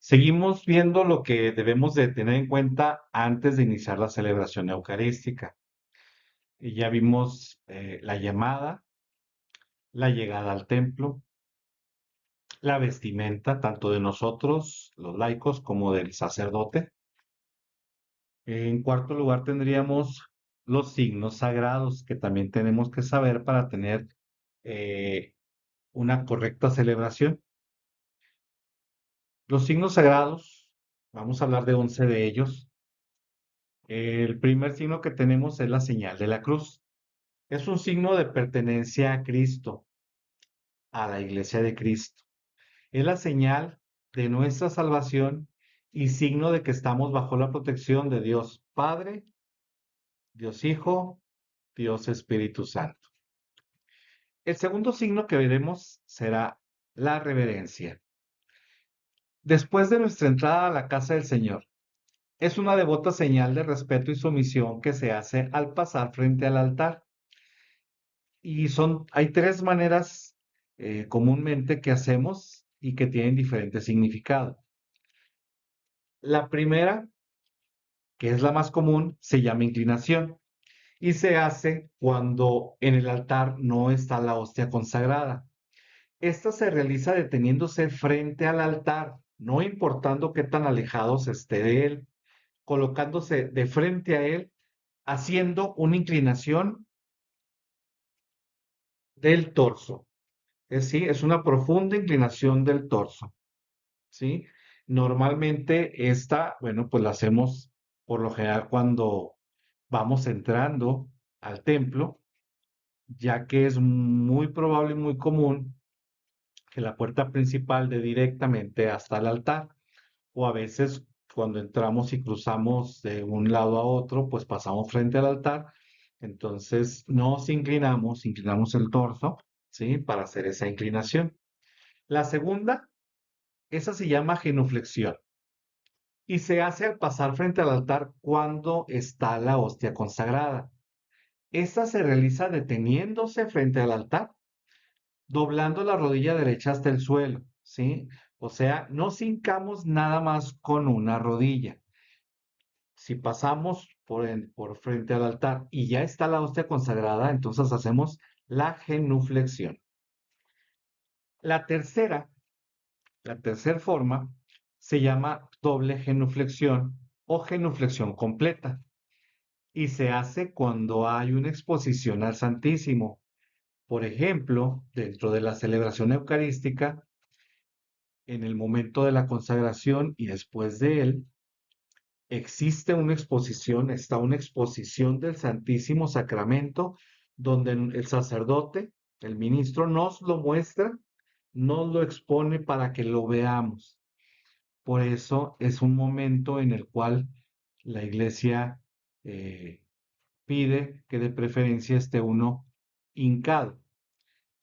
Seguimos viendo lo que debemos de tener en cuenta antes de iniciar la celebración eucarística. Y ya vimos la llamada, la llegada al templo, la vestimenta, tanto de nosotros, los laicos, como del sacerdote. En cuarto lugar tendríamos los signos sagrados que también tenemos que saber para tener eh, una correcta celebración. Los signos sagrados, vamos a hablar de 11 de ellos. El primer signo que tenemos es la señal de la cruz. Es un signo de pertenencia a Cristo, a la iglesia de Cristo. Es la señal de nuestra salvación y signo de que estamos bajo la protección de Dios Padre, Dios Hijo, Dios Espíritu Santo. El segundo signo que veremos será la reverencia. Después de nuestra entrada a la casa del Señor, es una devota señal de respeto y sumisión que se hace al pasar frente al altar. Hay tres maneras comúnmente que hacemos y que tienen diferente significado. La primera, que es la más común, se llama inclinación y se hace cuando en el altar no está la hostia consagrada. Esta se realiza deteniéndose frente al altar, no importando qué tan alejados esté de él, colocándose de frente a él, haciendo una inclinación del torso. Es una profunda inclinación del torso. ¿Sí? Normalmente esta, bueno, pues la hacemos por lo general cuando vamos entrando al templo, ya que es muy probable y muy común que la puerta principal dé directamente hasta el altar, o a veces cuando entramos y cruzamos de un lado a otro, pues pasamos frente al altar, entonces nos inclinamos el torso, ¿sí? Para hacer esa inclinación. La segunda, esa se llama genuflexión y se hace al pasar frente al altar cuando está la hostia consagrada. Esta se realiza deteniéndose frente al altar, doblando la rodilla derecha hasta el suelo, ¿sí? O sea, no hincamos nada más con una rodilla. Si pasamos por frente al altar y ya está la hostia consagrada, entonces hacemos la genuflexión. La tercera, la tercera forma se llama doble genuflexión o genuflexión completa y se hace cuando hay una exposición al Santísimo. Por ejemplo, dentro de la celebración eucarística, en el momento de la consagración y después de él, está una exposición del Santísimo Sacramento donde el sacerdote, el ministro, nos lo muestra, nos lo expone para que lo veamos. Por eso es un momento en el cual la iglesia pide que de preferencia esté uno hincado.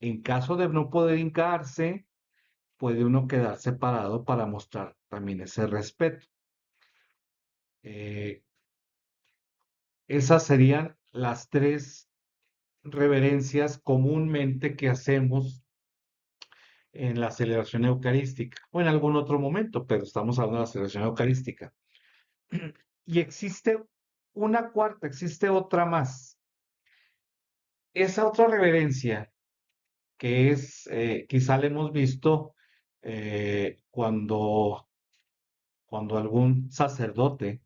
En caso de no poder hincarse, puede uno quedar separado para mostrar también ese respeto. Eh, Esas serían las tres reverencias comúnmente que hacemos en la celebración eucarística o en algún otro momento, pero estamos hablando de la celebración eucarística. Y existe una cuarta, existe otra más. Esa otra reverencia que es, quizá la hemos visto cuando algún sacerdote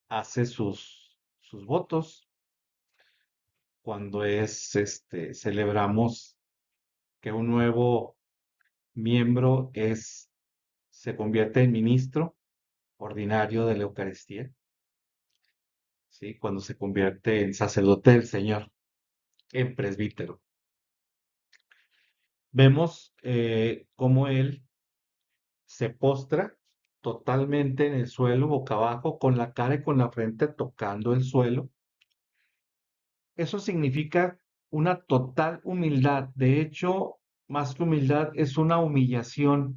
hace sus votos, cuando celebramos que un nuevo miembro se convierte en ministro ordinario de la Eucaristía, ¿sí? Cuando se convierte en sacerdote del Señor, en presbítero. Vemos cómo él se postra totalmente en el suelo, boca abajo, con la cara y con la frente tocando el suelo. Eso significa una total humildad. De hecho, más que humildad, es una humillación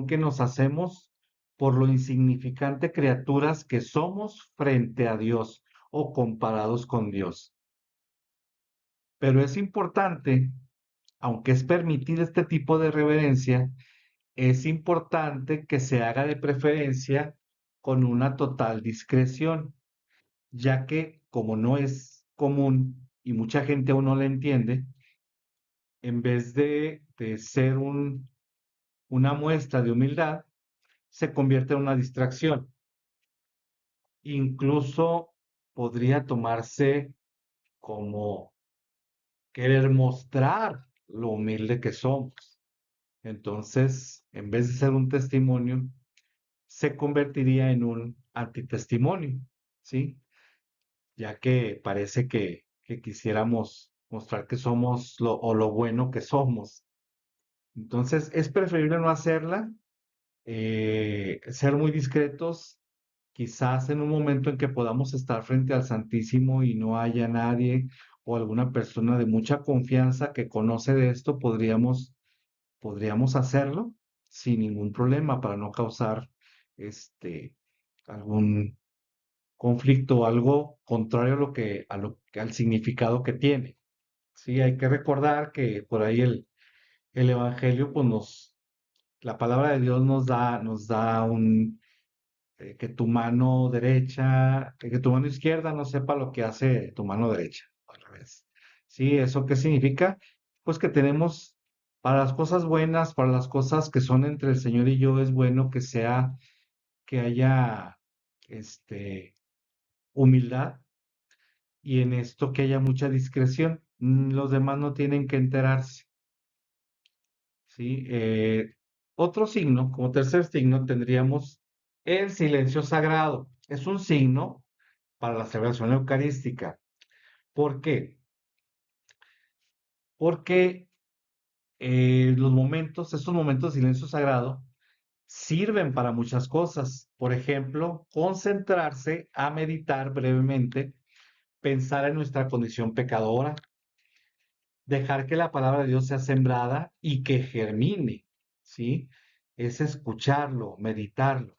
que nos hacemos por lo insignificante criaturas que somos frente a Dios o comparados con Dios. Pero es importante, aunque es permitir este tipo de reverencia, es importante que se haga de preferencia con una total discreción, ya que como no es común y mucha gente aún no la entiende, en vez de ser una muestra de humildad, se convierte en una distracción. Incluso podría tomarse como querer mostrar lo humilde que somos. Entonces, en vez de ser un testimonio, se convertiría en un antitestimonio, ¿sí? Ya que parece que quisiéramos mostrar que somos lo bueno que somos. Entonces, es preferible no hacerla, ser muy discretos, quizás en un momento en que podamos estar frente al Santísimo y no haya nadie o alguna persona de mucha confianza que conoce de esto, podríamos hacerlo sin ningún problema para no causar este algún conflicto o algo contrario a al significado que tiene. Sí, hay que recordar que por ahí el Evangelio, pues la palabra de Dios nos da que tu mano derecha, que tu mano izquierda no sepa lo que hace tu mano derecha, al revés. Sí, ¿eso qué significa? Pues que tenemos para las cosas buenas, para las cosas que son entre el Señor y yo, es bueno que haya, este, humildad y en esto que haya mucha discreción. Los demás no tienen que enterarse, ¿sí? Otro signo, como tercer signo, tendríamos el silencio sagrado. Es un signo para la celebración eucarística. ¿Por qué? Porque estos momentos de silencio sagrado, sirven para muchas cosas. Por ejemplo, concentrarse a meditar brevemente, pensar en nuestra condición pecadora, dejar que la palabra de Dios sea sembrada y que germine, ¿sí? Es escucharlo, meditarlo.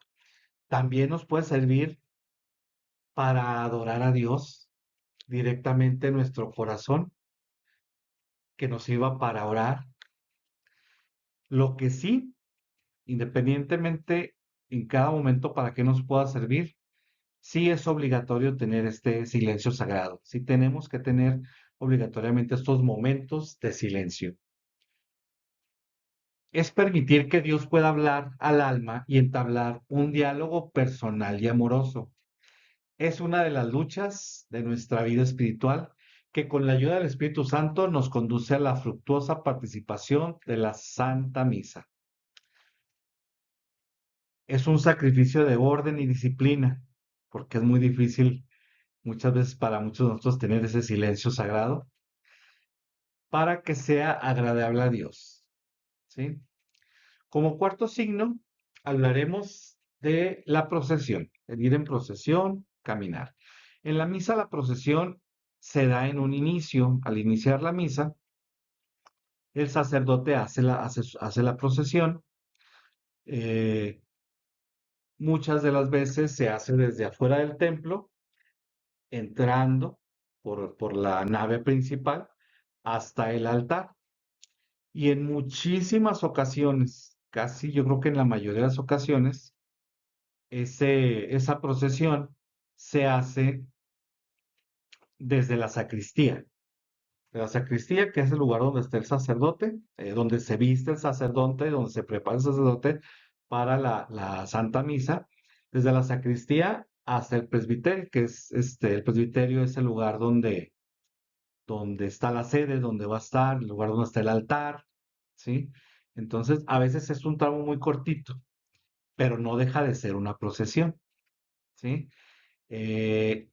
También nos puede servir para adorar a Dios directamente en nuestro corazón, que nos sirva para orar. Lo que sí, independientemente en cada momento para qué nos pueda servir, sí es obligatorio tener este silencio sagrado. Sí tenemos que tener obligatoriamente estos momentos de silencio. Es permitir que Dios pueda hablar al alma y entablar un diálogo personal y amoroso. Es una de las luchas de nuestra vida espiritual que con la ayuda del Espíritu Santo nos conduce a la fructuosa participación de la Santa Misa. Es un sacrificio de orden y disciplina, porque es muy difícil muchas veces para muchos de nosotros tener ese silencio sagrado para que sea agradable a Dios, ¿sí? Como cuarto signo, hablaremos de la procesión, el ir en procesión, caminar. En la misa la procesión se da en un inicio. Al iniciar la misa, el sacerdote hace la procesión. eh, Muchas de las veces se hace desde afuera del templo, entrando por la nave principal hasta el altar. Y en muchísimas ocasiones, casi yo creo que en la mayoría de las ocasiones, esa procesión se hace desde la sacristía. De la sacristía, que es el lugar donde está el sacerdote, donde se viste el sacerdote, donde se prepara el sacerdote para la Santa Misa, desde la sacristía hasta el presbiterio, que es el presbiterio es el lugar donde está la sede, donde va a estar, el lugar donde está el altar, ¿sí? Entonces, a veces es un tramo muy cortito, pero no deja de ser una procesión, ¿sí? ¿Qué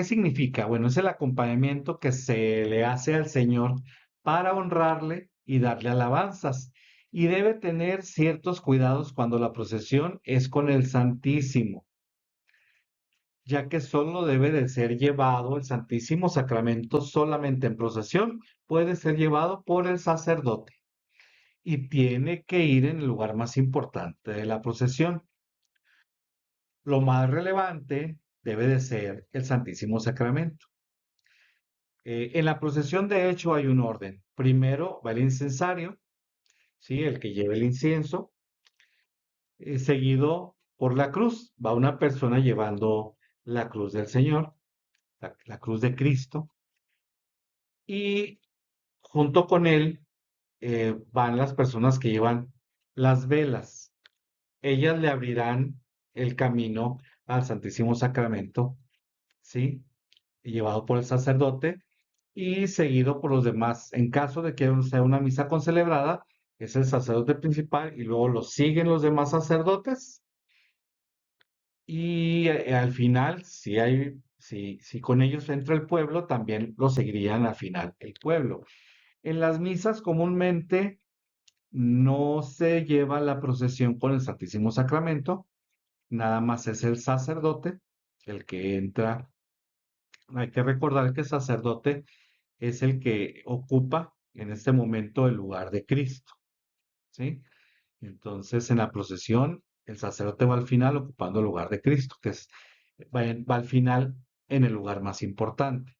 significa? Bueno, es el acompañamiento que se le hace al Señor para honrarle y darle alabanzas. Y debe tener ciertos cuidados cuando la procesión es con el Santísimo, ya que solo debe de ser llevado el Santísimo Sacramento solamente en procesión, puede ser llevado por el sacerdote y tiene que ir en el lugar más importante de la procesión. Lo más relevante debe de ser el Santísimo Sacramento. En la procesión, de hecho, hay un orden. Primero va el incensario, ¿sí? El que lleva el incienso. seguido por la cruz. Va una persona llevando la cruz del Señor, la cruz de Cristo, y junto con él van las personas que llevan las velas. Ellas le abrirán el camino al Santísimo Sacramento, ¿sí? Llevado por el sacerdote y seguido por los demás. En caso de que sea una misa concelebrada, es el sacerdote principal y luego lo siguen los demás sacerdotes. Y al final, si con ellos entra el pueblo, también lo seguirían al final el pueblo. En las misas comúnmente no se lleva la procesión con el Santísimo Sacramento, nada más es el sacerdote el que entra. Hay que recordar que el sacerdote es el que ocupa en este momento el lugar de Cristo, ¿sí? Entonces, en la procesión, el sacerdote va al final ocupando el lugar de Cristo, va al final en el lugar más importante.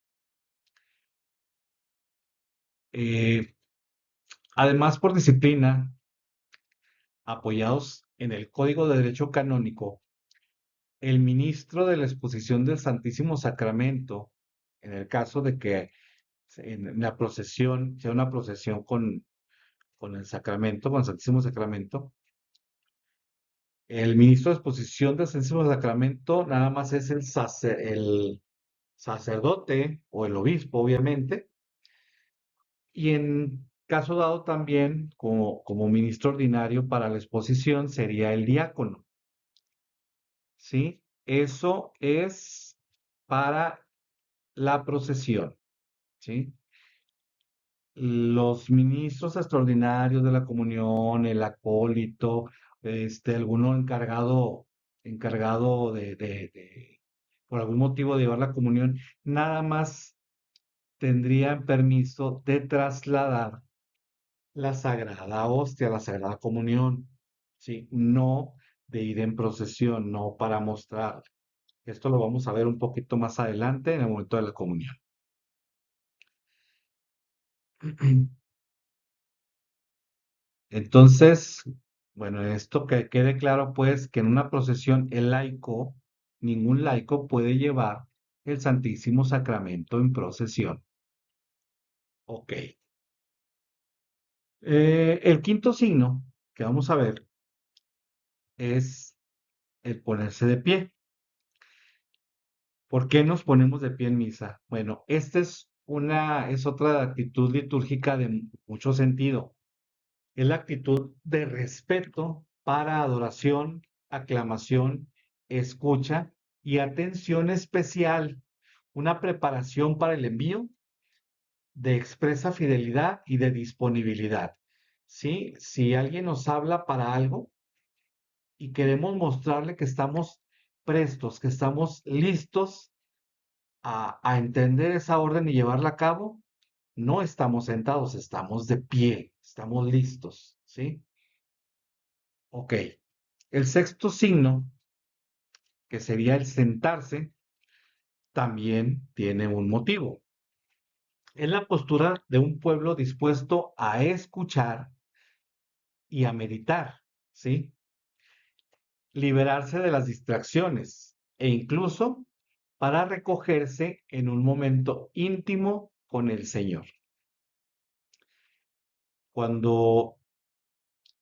Eh, Además, por disciplina, apoyados en el Código de Derecho Canónico, el ministro de la exposición del Santísimo Sacramento, en el caso de que en la procesión sea una procesión con el sacramento, con el Santísimo Sacramento, el ministro de exposición del Santísimo Sacramento nada más es el sacerdote o el obispo, obviamente, y en caso dado también como ministro ordinario para la exposición sería el diácono, ¿sí? Eso es para la procesión, ¿sí? Los ministros extraordinarios de la comunión, el acólito, alguno encargado por algún motivo de llevar la comunión, nada más tendrían permiso de trasladar la sagrada hostia, la sagrada comunión, ¿sí? No de ir en procesión, no para mostrar. Esto lo vamos a ver un poquito más adelante en el momento de la comunión. Entonces, bueno, esto que quede claro, pues, que en una procesión ningún laico puede llevar el Santísimo Sacramento en procesión. Ok. El quinto signo que vamos a ver es el ponerse de pie. ¿Por qué nos ponemos de pie en misa? Bueno, esta es otra actitud litúrgica de mucho sentido. Es la actitud de respeto para adoración, aclamación, escucha y atención especial. Una preparación para el envío de expresa fidelidad y de disponibilidad. ¿Sí? Si alguien nos habla para algo y queremos mostrarle que estamos prestos, que estamos listos a entender esa orden y llevarla a cabo, no estamos sentados, estamos de pie, estamos listos, ¿sí? Ok. El sexto signo, que sería el sentarse, también tiene un motivo. Es la postura de un pueblo dispuesto a escuchar y a meditar, ¿sí? Liberarse de las distracciones e incluso para recogerse en un momento íntimo con el Señor. Cuando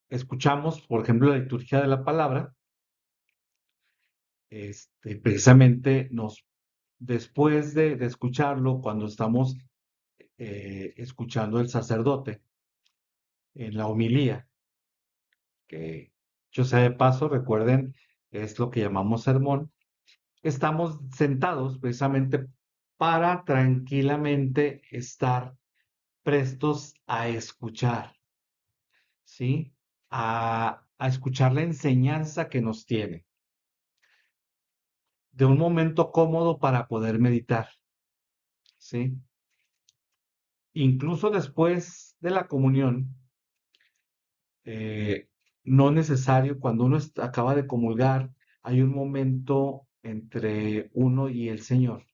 escuchamos, por ejemplo, la liturgia de la palabra, precisamente después de escucharlo, cuando estamos escuchando el sacerdote en la homilía, que yo sea de paso, recuerden, es lo que llamamos sermón, estamos sentados precisamente para tranquilamente estar prestos a escuchar, ¿sí? A escuchar la enseñanza que nos tiene, de un momento cómodo para poder meditar, ¿sí? Incluso después de la comunión, eh, no necesario, cuando uno acaba de comulgar, hay un momento entre uno y el Señor,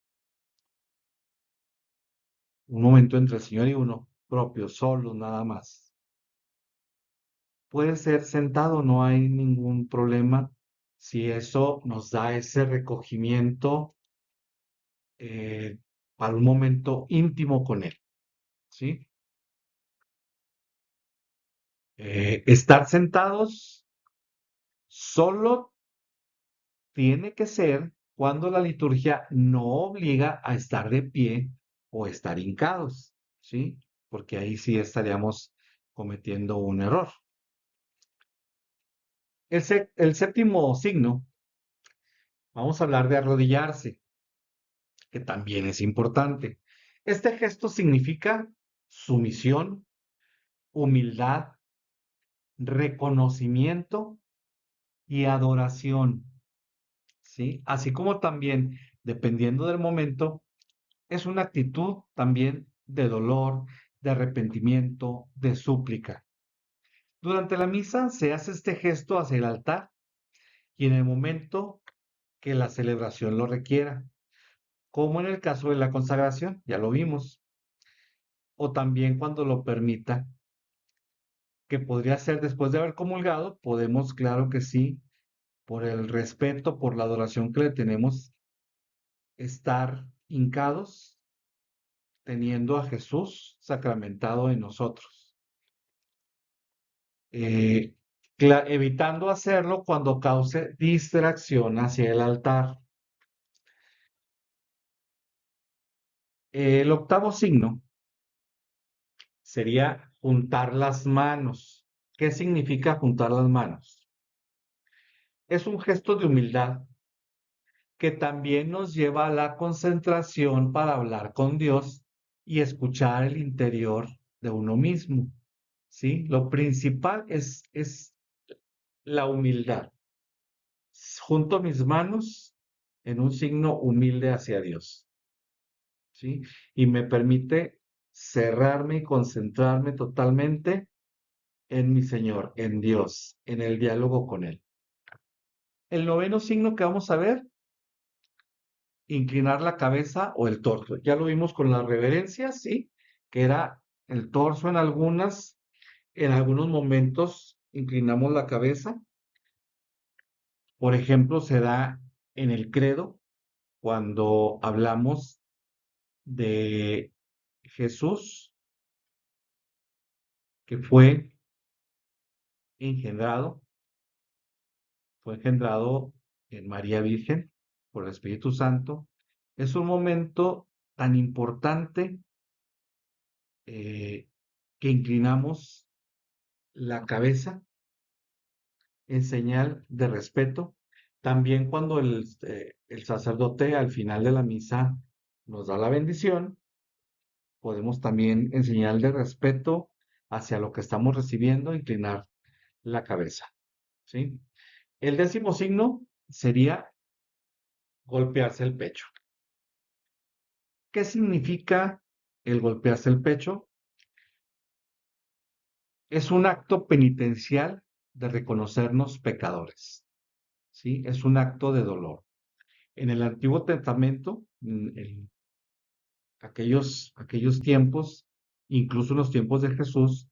un momento entre el Señor y uno propio, solo nada más. puede ser sentado, no hay ningún problema si eso nos da ese recogimiento eh, para un momento íntimo con Él, ¿sí? Estar sentados solo tiene que ser cuando la liturgia no obliga a estar de pie o estar hincados, ¿sí? Porque ahí sí estaríamos cometiendo un error. El séptimo signo, vamos a hablar de arrodillarse, que también es importante. Este gesto significa sumisión, humildad, reconocimiento y adoración, ¿sí? Así como también, dependiendo del momento, es una actitud también de dolor, de arrepentimiento, de súplica. Durante la misa se hace este gesto hacia el altar y en el momento que la celebración lo requiera, como en el caso de la consagración, ya lo vimos, o también cuando lo permita, que podría ser después de haber comulgado, podemos, claro que sí, por el respeto, por la adoración que le tenemos, estar hincados teniendo a Jesús sacramentado en nosotros. Eh, evitando hacerlo cuando cause distracción hacia el altar. El octavo signo sería juntar las manos. ¿Qué significa juntar las manos? Es un gesto de humildad que también nos lleva a la concentración para hablar con Dios y escuchar el interior de uno mismo. ¿Sí? Lo principal es la humildad. Junto mis manos en un signo humilde hacia Dios. ¿Sí? Y me permite cerrarme y concentrarme totalmente en mi Señor, en Dios, en el diálogo con Él. El noveno signo que vamos a ver, inclinar la cabeza o el torso. Ya lo vimos con las reverencias, ¿sí? Que era el torso en algunos momentos inclinamos la cabeza. Por ejemplo, se da en el credo cuando hablamos de Jesús que engendrado, fue engendrado en María Virgen por el Espíritu Santo. Es un momento tan importante eh, que inclinamos la cabeza en señal de respeto. También cuando el sacerdote al final de la misa nos da la bendición, podemos también en señal de respeto hacia lo que estamos recibiendo, inclinar la cabeza. ¿Sí? El décimo signo sería golpearse el pecho. ¿Qué significa el golpearse el pecho? Es un acto penitencial de reconocernos pecadores. ¿Sí? Es un acto de dolor. En el Antiguo Testamento, en aquellos tiempos, incluso en los tiempos de Jesús,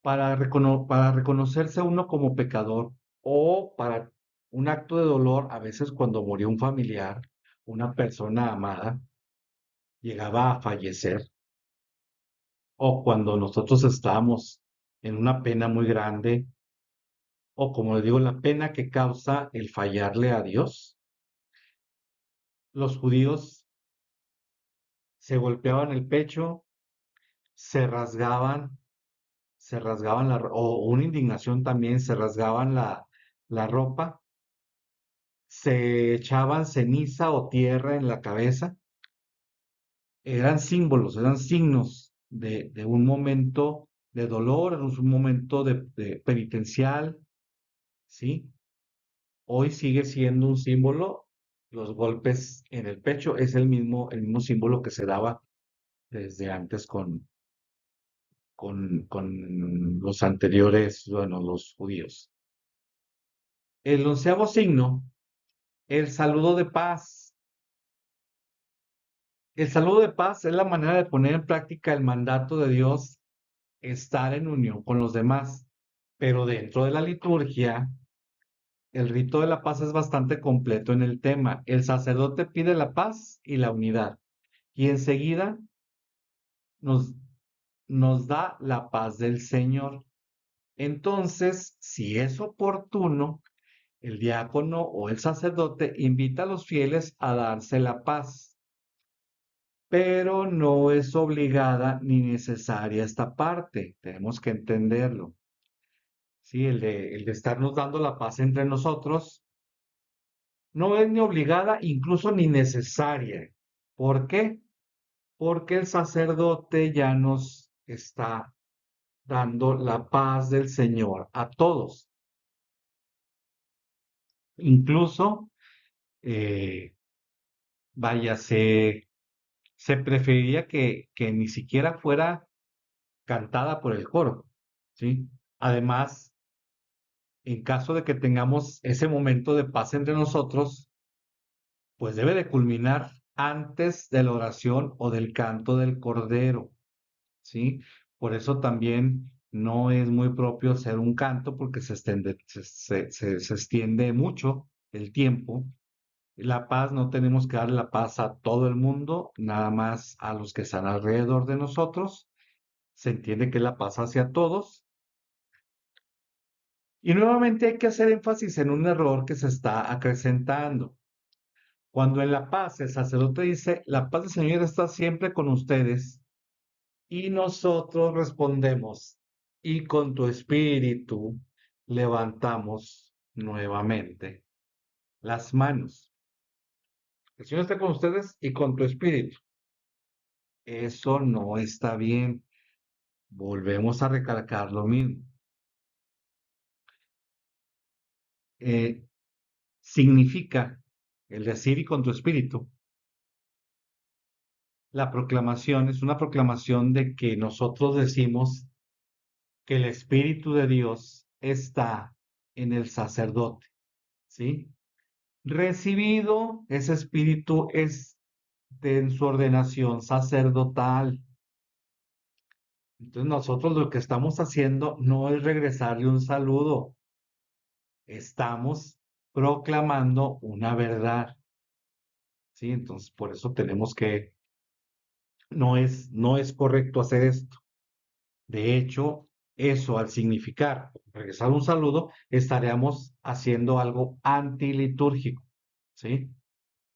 para reconocerse uno como pecador o para un acto de dolor, a veces cuando murió un familiar, una persona amada, llegaba a fallecer, o cuando nosotros estábamos en una pena muy grande, o como le digo, la pena que causa el fallarle a Dios, los judíos se golpeaban el pecho, se rasgaban, o una indignación también, se rasgaban la ropa, se echaban ceniza o tierra en la cabeza. Eran símbolos, eran signos de un momento de dolor, era un momento de penitencial, ¿sí? Hoy sigue siendo un símbolo, los golpes en el pecho es el mismo símbolo que se daba desde antes con los anteriores, bueno, los judíos. El onceavo signo, el saludo de paz. El saludo de paz es la manera de poner en práctica el mandato de Dios estar en unión con los demás. Pero dentro de la liturgia, el rito de la paz es bastante completo en el tema. El sacerdote pide la paz y la unidad y enseguida nos, nos da la paz del Señor. Entonces, si es oportuno, el diácono o el sacerdote invita a los fieles a darse la paz, pero no es obligada ni necesaria esta parte. Tenemos que entenderlo. Sí, el de estarnos dando la paz entre nosotros no es ni obligada, incluso ni necesaria. ¿Por qué? Porque el sacerdote ya nos está dando la paz del Señor a todos. Incluso, eh, vaya, se preferiría que ni siquiera fuera cantada por el coro, ¿sí? Además, en caso de que tengamos ese momento de paz entre nosotros, pues debe de culminar antes de la oración o del canto del cordero, ¿sí? Por eso también no es muy propio hacer un canto porque se extiende mucho el tiempo. La paz, no tenemos que darle la paz a todo el mundo, nada más a los que están alrededor de nosotros. Se entiende que la paz hacia todos. Y nuevamente hay que hacer énfasis en un error que se está acrecentando. Cuando en la paz el sacerdote dice, la paz del Señor está siempre con ustedes, y nosotros respondemos, y con tu espíritu levantamos nuevamente las manos. El Señor está con ustedes y con tu espíritu. Eso no está bien. Volvemos a recalcar lo mismo. Eh, Significa el decir y con tu espíritu. La proclamación es una proclamación de que nosotros decimos que el Espíritu de Dios está en el sacerdote, ¿sí? Recibido ese espíritu es en su ordenación sacerdotal. Entonces nosotros lo que estamos haciendo no es regresarle un saludo, estamos proclamando una verdad, ¿sí? Entonces por eso tenemos que, no es correcto hacer esto. De hecho, eso al significar regresar un saludo, estaríamos haciendo algo antilitúrgico, ¿sí?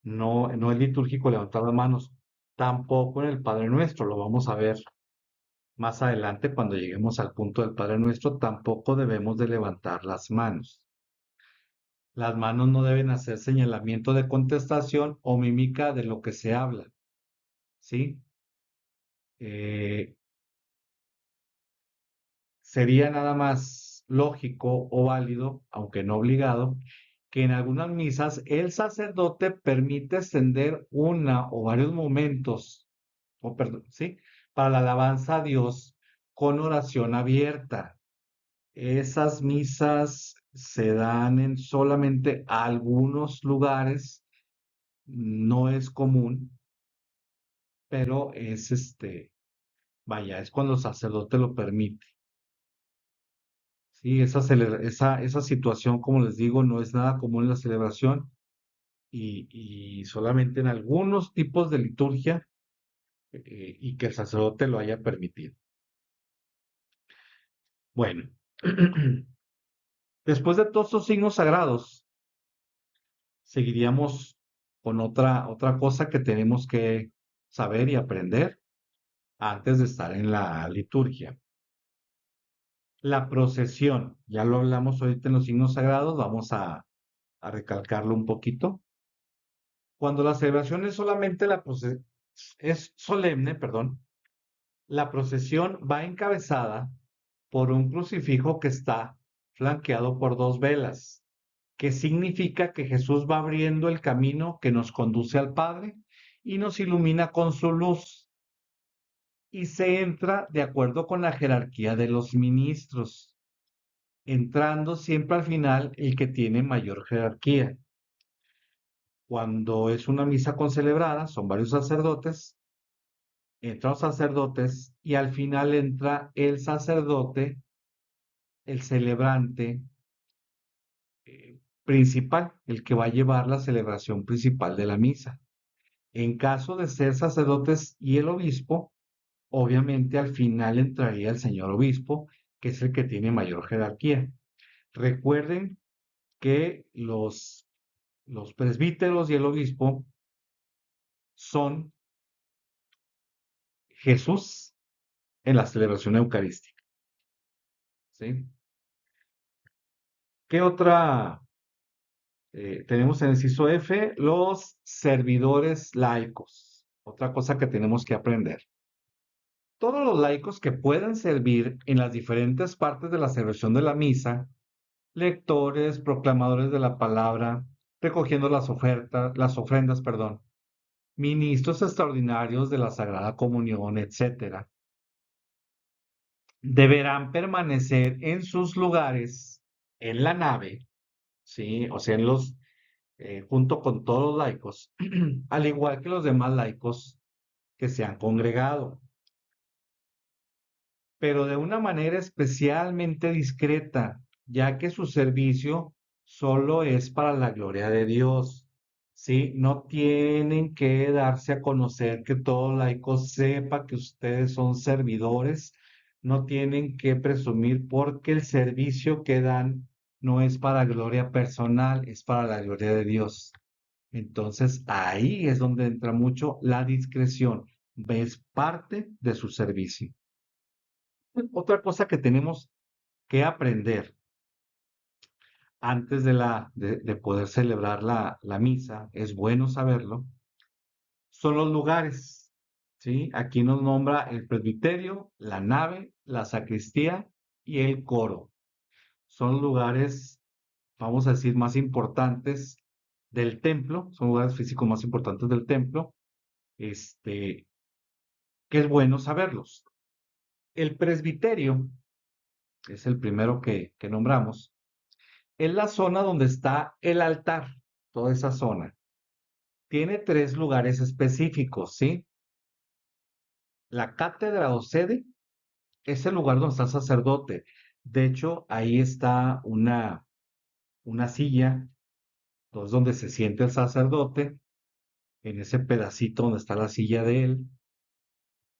No, no es litúrgico levantar las manos, tampoco en el Padre Nuestro, lo vamos a ver más adelante cuando lleguemos al punto del Padre Nuestro, tampoco debemos de levantar las manos. Las manos no deben hacer señalamiento de contestación o mímica de lo que se habla, ¿sí? Eh, Sería nada más lógico o válido, aunque no obligado, que en algunas misas el sacerdote permite extender una o varios momentos, o perdón, ¿sí? Para la alabanza a Dios con oración abierta. Esas misas se dan en solamente algunos lugares, no es común, pero es vaya, es cuando el sacerdote lo permite. Sí, esa situación, como les digo, no es nada común en la celebración y solamente en algunos tipos de liturgia y que el sacerdote lo haya permitido. Bueno, después de todos estos signos sagrados, seguiríamos con otra cosa que tenemos que saber y aprender antes de estar en la liturgia. La procesión, ya lo hablamos ahorita en los signos sagrados, vamos a recalcarlo un poquito. Cuando la celebración es solamente es solemne, perdón, la procesión va encabezada por un crucifijo que está flanqueado por dos velas, que significa que Jesús va abriendo el camino que nos conduce al Padre y nos ilumina con su luz. Y se entra de acuerdo con la jerarquía de los ministros, entrando siempre al final el que tiene mayor jerarquía. Cuando es una misa concelebrada, son varios sacerdotes, entran los sacerdotes y al final entra el sacerdote, el celebrante principal, el que va a llevar la celebración principal de la misa. En caso de ser sacerdotes y el obispo, obviamente al final entraría el señor obispo, que es el que tiene mayor jerarquía. Recuerden que los presbíteros y el obispo son Jesús en la celebración eucarística. ¿Sí? ¿Qué otra tenemos en el inciso F? Los servidores laicos. Otra cosa que tenemos que aprender. Todos los laicos que puedan servir en las diferentes partes de la celebración de la misa, lectores, proclamadores de la palabra, recogiendo las ofertas, las ofrendas, perdón, ministros extraordinarios de la Sagrada Comunión, etcétera, deberán permanecer en sus lugares en la nave, ¿sí? O sea, junto con todos los laicos, al igual que los demás laicos que se han congregado, pero de una manera especialmente discreta, ya que su servicio solo es para la gloria de Dios. ¿Sí? No tienen que darse a conocer que todo laico sepa que ustedes son servidores, no tienen que presumir porque el servicio que dan no es para gloria personal, es para la gloria de Dios. Entonces ahí es donde entra mucho la discreción, es parte de su servicio. Otra cosa que tenemos que aprender antes de poder celebrar la misa, es bueno saberlo, son los lugares. ¿Sí? Aquí nos nombra el presbiterio, la nave, la sacristía y el coro. Son lugares, vamos a decir, más importantes del templo, son lugares físicos más importantes del templo, este, que es bueno saberlos. El presbiterio, que es el primero que nombramos, es la zona donde está el altar, toda esa zona. Tiene tres lugares específicos, ¿sí? La cátedra o sede es el lugar donde está el sacerdote. De hecho, ahí está una silla, entonces donde se siente el sacerdote, en ese pedacito donde está la silla de él.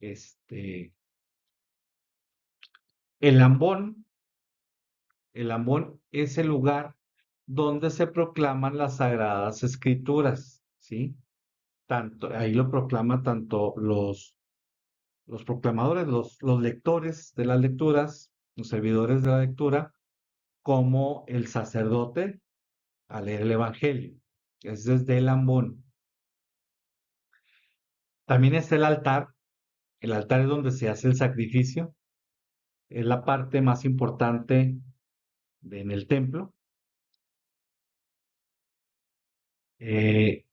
Este, el ambón, el ambón es el lugar donde se proclaman las sagradas escrituras, ¿sí? Ahí lo proclama tanto los proclamadores, los lectores de las lecturas, los servidores de la lectura, como el sacerdote a leer el Evangelio. Es desde el ambón. También está el altar. El altar es donde se hace el sacrificio. Es la parte más importante en el templo. Eh,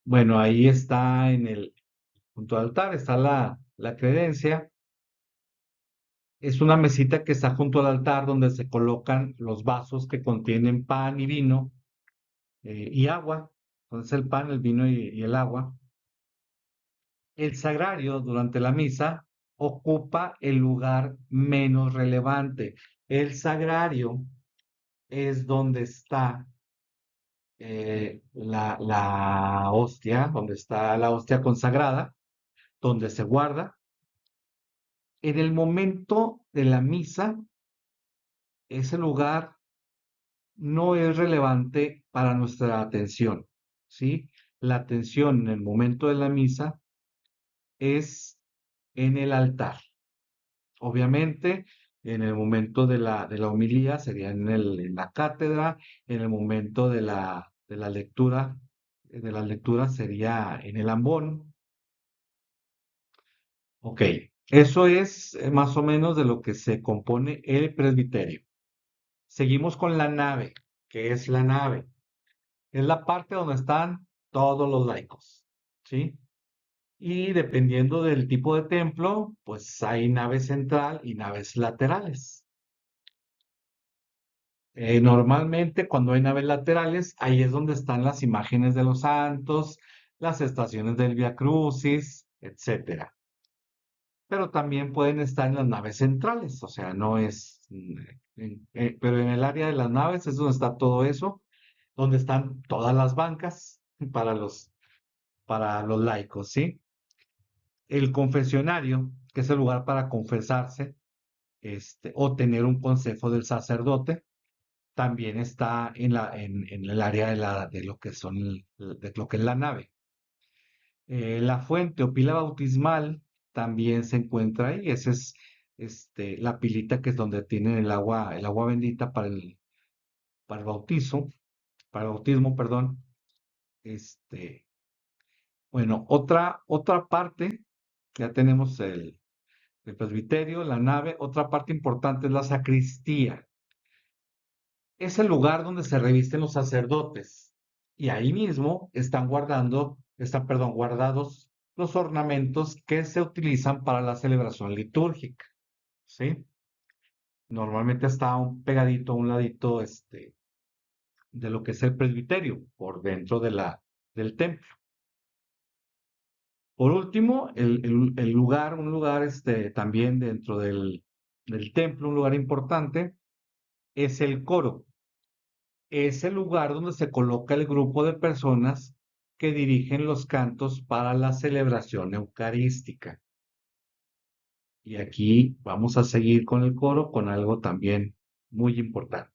bueno, ahí está junto al altar, está la credencia. Es una mesita que está junto al altar donde se colocan los vasos que contienen pan y vino y agua. Entonces el pan, el vino y el agua. El sagrario durante la misa ocupa el lugar menos relevante. El sagrario es donde está la hostia, donde está la hostia consagrada, donde se guarda. En el momento de la misa, ese lugar no es relevante para nuestra atención, ¿sí? La atención en el momento de la misa es en el altar. Obviamente, en el momento de la homilía sería en la cátedra, en el momento de la lectura sería en el ambón. Ok, eso es más o menos de lo que se compone el presbiterio. Seguimos con la nave. ¿Qué es la nave? Es la parte donde están todos los laicos, ¿sí? Y dependiendo del tipo de templo, pues hay nave central y naves laterales. Normalmente cuando hay naves laterales, ahí es donde están las imágenes de los santos, las estaciones del Via Crucis, etcétera. Pero también pueden estar en las naves centrales, o sea, no es, pero en el área de las naves es donde está todo eso, donde están todas las bancas para los laicos, ¿sí? El confesionario, que es el lugar para confesarse, o tener un consejo del sacerdote, también está en el área de lo que de lo que es la nave. La fuente o pila bautismal también se encuentra ahí. Esa es la pilita que es donde tienen el agua bendita para el bautizo, para el bautismo, perdón. Este, bueno, otra parte, ya tenemos el presbiterio, la nave. Otra parte importante es la sacristía. Es el lugar donde se revisten los sacerdotes. Y ahí mismo están guardados los ornamentos que se utilizan para la celebración litúrgica, ¿sí? Normalmente está un pegadito, a un ladito, de lo que es el presbiterio, por dentro del templo. Por último, el lugar, un lugar, también dentro del templo, un lugar importante, es el coro. Es el lugar donde se coloca el grupo de personas que dirigen los cantos para la celebración eucarística. Y aquí vamos a seguir con el coro con algo también muy importante.